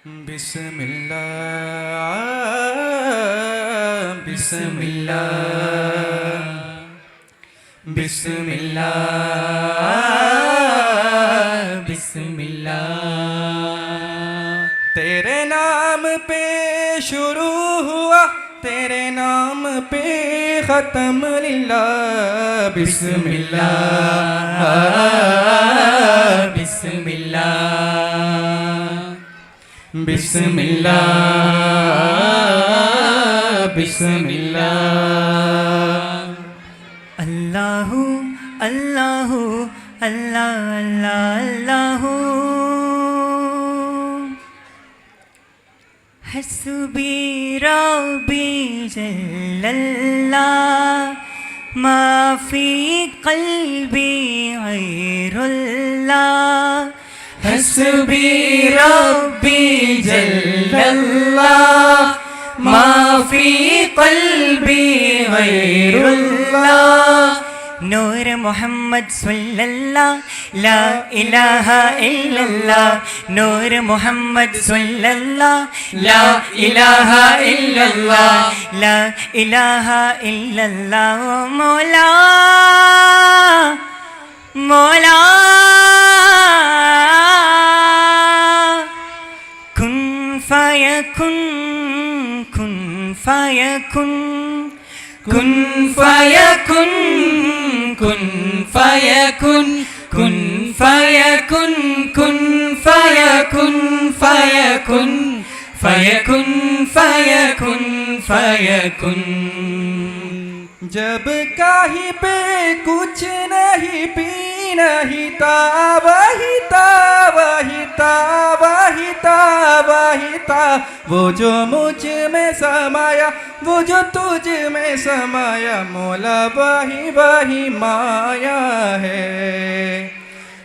ബിസ്മില്ലാഹ് ബിസ്മില്ലാഹ് ബിസ്മില്ലാഹ് ബിസ്മില്ലാഹ് तेरे नाम पे शुरू हुआ तेरे नाम पे ख़त्म लिल्लाह बिस्मिल्लाह बिस्मिल्लाह बिस्मिल्लाह बिस्मिल्लाह अल्लाहु अल्लाहु अल्लाह अल्लाह अल्लाहु हस्बी रब्बी जल्लल्लाह मा फी क़ल्बी गैरुल्लाह हस्बी रब्बी जल्लल्लाह मा फी क़ल्बी गैरुल्लाह नूर मोहम्मद सल्लल्लाह ला इलाहा इल्लल्लाह नूर मोहम्मद सल्लल्लाह ला इलाहा इल्लल्लाह ला इलाहा इल्लल्लाह मौला मौला कुन फयकुन कुन फयकुन कुन फयकुन कुन फयकुन कुन फयकुन कुन फयकुन फयकुन फयकुन फयकुन फयकुन जब कहीं पे कुछ नहीं पी नहीं था वही था वही था वही था वही था वो जो मुझ में समाया वो जो तुझ में समाया मौला वही वही माया है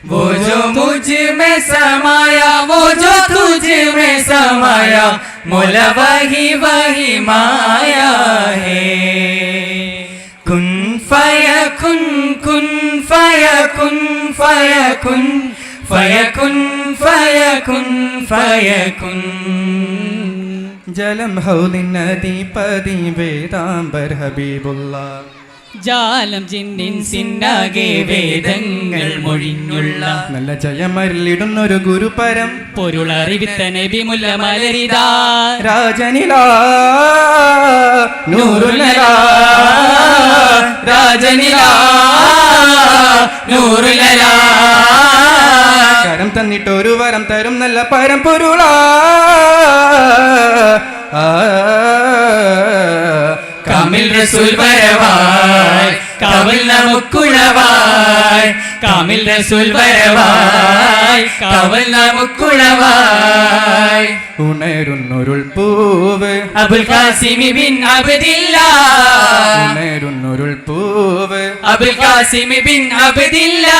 वो जो मुझ में समाया वो जो तुझ में समाया मौला वही वही माया है कुन फयकुन कुन फयकुन फयकुन फयकुन फयकुन फयकुन जलम हौलिन नदी पदी വേദാംബർ ഹബീബുള്ള ജാലം ജിന്നിൻ സിന്നാകെ വേദങ്ങൾ മൊഴിഞ്ഞുള്ള നല്ല ജയമരളിടുന്നൊരു ഗുരുപരം പൊരുളറിവിത്ത നബി മുല്ല മലരിതാ രാജനിലാ നൂറുലലാ രാജനിലാ നൂറുലലാ കരം തന്നിട്ട് ഒരു വരം തരും നല്ല പരമ്പൊരുളാ കാമിൽ റസൂൽ വരവായ് കാവൽ നമുക്കുളവായ് കാമിൽ റസൂൽ വരവായ് കാവൽ നമുക്കുളവായ് ഉണരുന്നൊരുൾ പൂവ് അബുൽ ഖാസിം ബിൻ അബ്ദില്ലാ ഉണരുന്നൊരുൾ പൂവ് അബുൽ ഖാസിം ബിൻ അബ്ദില്ലാ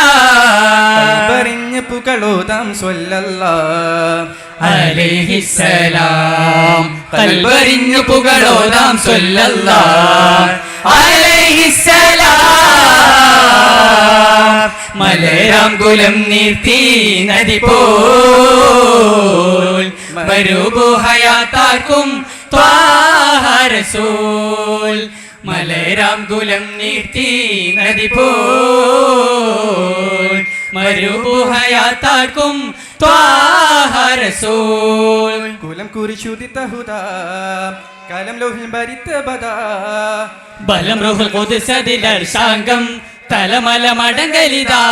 പറഞ്ഞ് പുകളോതാം സ്വല്ലല്ലാഹ് അലൈഹിസ്സലാം കൽബറിഞ്ഞു പുകളോതാം സ്വല്ലല്ലാഹ് അലൈഹിസ്സലാം മലരാം കുലം നീർത്തി നദി പോൽ വരൂബു ഹയാത്താർക്കും ത്വാഹ റസൂൽ മലരാം കുലം നീർത്തി നദി പോൽ മരൂബു ഹയാത്താർക്കും ത്വാഹ റസൂൽ കുലം കുരിശുദിത ഹുദാ കലം ലോഹിൽ ഭരിത ബദാ ബലം റൂഹുൽ ഖുദ്സദിൽ ശാംഗം തലമല മടങ്ങലിതാ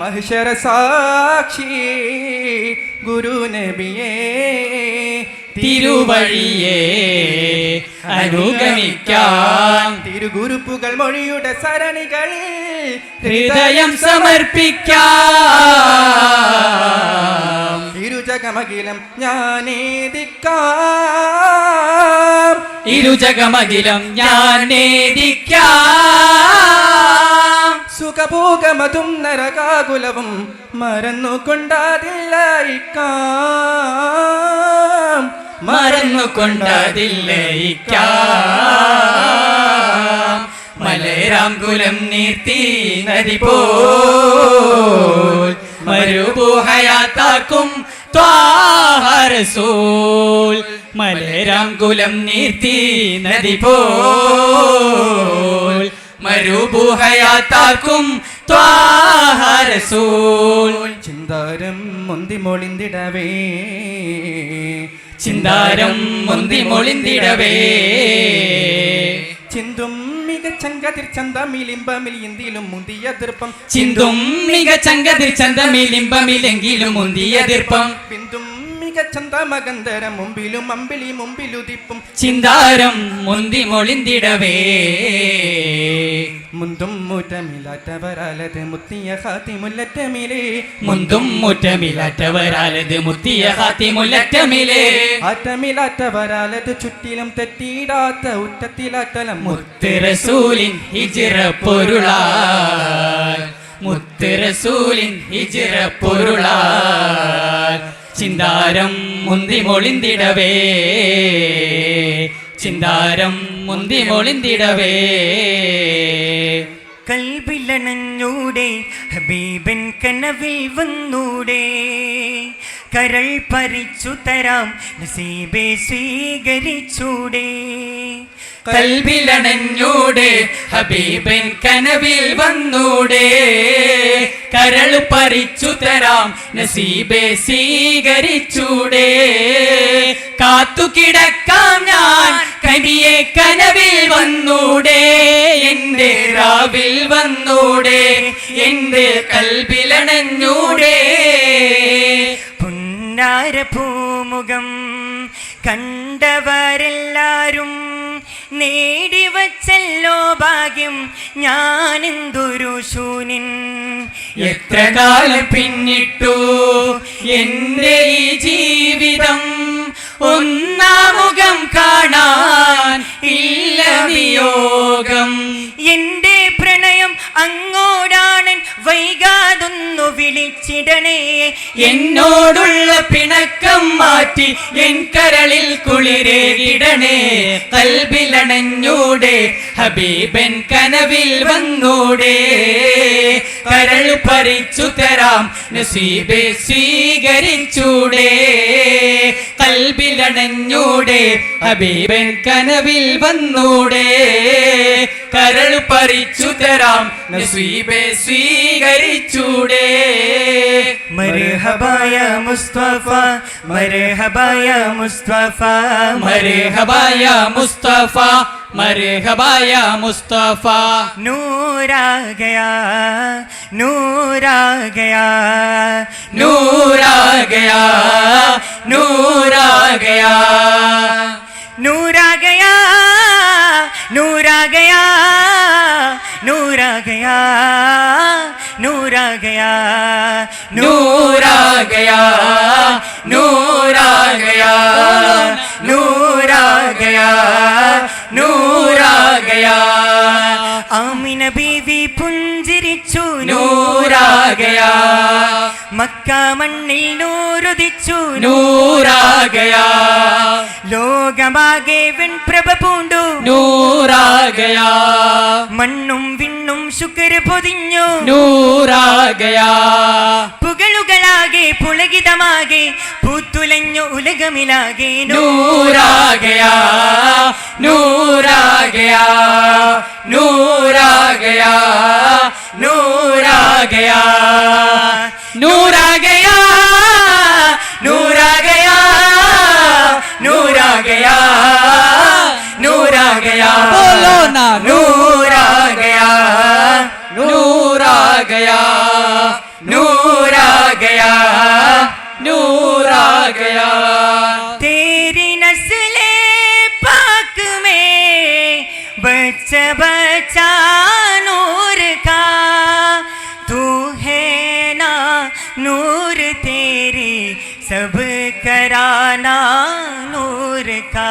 മഹ്ശര സാക്ഷി ഗുരു നബിയേ തിരുവഴിയെ അനുഗമിക്കാം തിരുഗുരുപ്പുകൾ മൊഴിയുടെ സരണികളിൽ ഹൃദയം സമർപ്പിക്കാം ഇരുജഗമകിലം ഞാനേദിക്കാം ഇരുജഗമകിലം ഞാൻ നേദിക്കാം സുഖഭോഗമതും നരകാകുലവും മറന്നുകൊണ്ടതില്ലയിക്കാം മറന്നുകൊണ്ടതില്ലയിക്കാം മലരാം കുലം നീർത്തി നദി പോൽ മരുഭൂ ഹയാത്താക്കും ത്വാഹ റസൂൽ മലരാം കുലം നീർത്തി നദി പോൽ മരുഭൂഹയാത്താക്കും ത്വാഹ റസൂൽ ചിന്താരം മുന്തി മൊളിന്തിടവേ ചിന്താരം മുന്തി മൊളിന്തിടവേ ചിന്തും മികച്ചങ്കതിർ ചന്തമിലിമ്പമിൽ ഇന്ത്യയിലും മുന്തിയ ദീർപ്പം ചിന്തും മികച്ചങ്കതിർ ചന്തമിലിമ്പമിലെങ്കിലും മുന്തിയ ദീർപ്പം ബിന്ദും മികച്ചന്ത മകന്തരം മുമ്പിലും അമ്പിളി മുമ്പിലുദിപ്പും ചിന്താരം മുന്തി മൊളിന്തിടവേ മുന്തും മുറ്റമില്ലാത്തവരാലത് മുത്തിയ ഹാത്തിമുല്ലറ്റമിലേ മുന്തും മുറ്റമില്ലാത്തവരാലത് മുത്തിയ ഹാത്തിമുല്ലറ്റമിലേ ആറ്റമില്ലാത്തവരാലത് ചുറ്റിലും തെറ്റിയിടാത്ത ഉറ്റത്തിലാത്തലം മുത്ത് റസൂലിൻ ഹിജ്റ പൊരുളാൽ മുത്ത് റസൂലിൻ ഹിജ്റ പൊരുളാൽ ചിന്താരം മുന്തി മൊളിന്തിടവേ ചിന്താരം മുന്തി മൊളിന്തിടവേ കൽബിലണഞ്ഞൂടെ ഹബീബൻ കനവിൽ വന്നൂടെ കരൾ പരിച്ചു തരാം നസീബെ സ്വീകരിച്ചൂടെ കൽബിലണഞ്ഞൂടെ ഹബീബൻ കനവിൽ വന്നൂടെ കരൾ പറിച്ചു തരാം നസീബെ സ്വീകരിച്ചൂടെ കാത്തു കിടക്കാം ഞാൻ കനിയെ കനവിൽ വന്നൂടെ എന്റെ രാവിൽ വന്നൂടെ എന്റെ കൽബിലണഞ്ഞൂടെ പുന്നാര പൂമുഖം കണ്ടവരെല്ലാരും നേടിവച്ചല്ലോ ഭാഗ്യം ഞാനെന്തൊരു ശൂന്യൻ എത്ര കാലം പിന്നിട്ടു എന്റെ ഈ ജീവിതം ഒന്നാമുഖം കാണാൻ ഇല്ല നിയോഗം എന്റെ പ്രണയം അങ്ങോടാണൻ വൈകാതൊന്നു വിളിച്ചിടണേ എന്നോടുള്ള പിണക്കം മാറ്റി എൻ കരളിൽ കുളിരേകിടണേ കൽബിലണഞ്ഞൂടെ ഹബീബൻ കനവിൽ വന്നൂടെ കരൾ പറിച്ചു തരാം നസീബെ സ്വീകരിച്ചൂടെ കൽബിലണഞ്ഞൂടെ ഹബീബൻ കനവിൽ വന്നൂടെ കരൾ പറിച്ചു തരാം നസീബെ സ്വീകരിച്ചൂടെ മർഹബായ മുസ്തഫ മർഹബായ മുസ്തഫ മർഹബായ മുസ്തഫ മർഹബായ മുസ്തഫ നൂരാ ഗയാ നൂരാ ഗയാ നൂറാ ഗയാ നൂറാ ഗയാ नूरा गया नूरा गया नूरा गया नूरा गया नूरा गया नूरा गया नूरा गया नूरा गया आमिन बीवी പുഞ്ചിരിച്ചു നൂറാ ഗയാ മക്ക മണ്ണിൽ നൂറുദിച്ചു നൂറാ ഗയാ ലോകമാകെ വെൺപ്രഭ പൂണ്ടു നൂറാ ഗയാ മണ്ണും വിണ്ണും ശുക്ര പൊതിഞ്ഞു നൂറാ ഗയാ പുകളുകളാകെ പുളകിതമാകെ പൂത്തുലഞ്ഞു ഉലകമിലാകെ നൂറാ ഗയാ നൂറാ ഗയാ നൂറാ ഗയാ നൂറാ ഗയാ നൂറാ ഗയാ നൂറാ ഗയാ नूरा गया नूरा गया बोलो ना नूरा गया नूरा गया नूरा गया नूरा गया तेरी नस्ले पाक में बच्चा बच्चा नूर का तू है ना नूर तेरी सब कराना नूर का।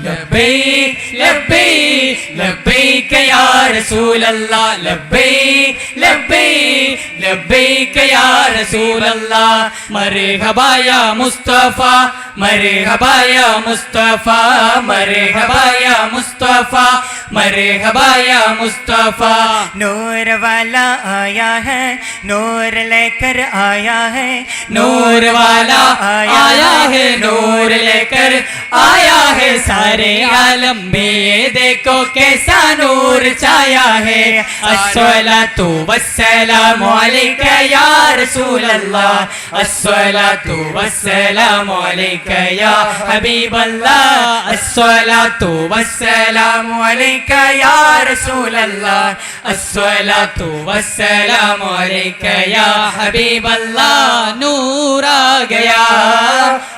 लब्बैक लब्बैक लब्बैक या रसूल अल्लाह, लब्बैक लब्बैक लब्बैक या रसूल अल्लाह। मरहबा या मुस्तफ़ा, मरहबा या मुस्तफ़ा, मरहबा या मुस्तफ़ा, मरहबा या मुस्तफ़ा। नूर वाला आया है, नूर लेकर आया है, नूर वाला आया है, नूर लेकर आया है। सारे आलम में ये देखो कैसा नूर छाया है। अस्सलातु वस्सलामु अलैका या रसूल अल्लाह, अस्सलातु वस्सलामु अलैका या हबीब अल्लाह, अस्सलातु वस्सलामु अलैका या रसूल अल्लाह, अस्सलातु वस्सलामु अलैका या हबीब अल्लाह। नूर आ गया,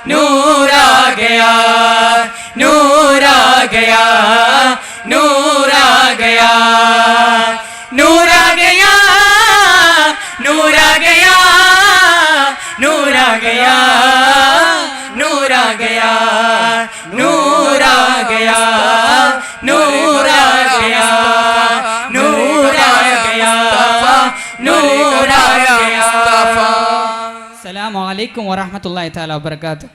नूर आ गया, नूर आ गया, नूर आ गया, नूर आ गया, नूर आ गया, नूर आ गया, नूर आ गया, नूर आ गया, नूर आ गया, नूर आ गया, नूर आ गया। अस्सलामु अलैकुम वरहमतुल्लाहि तआला वबरकातुहू।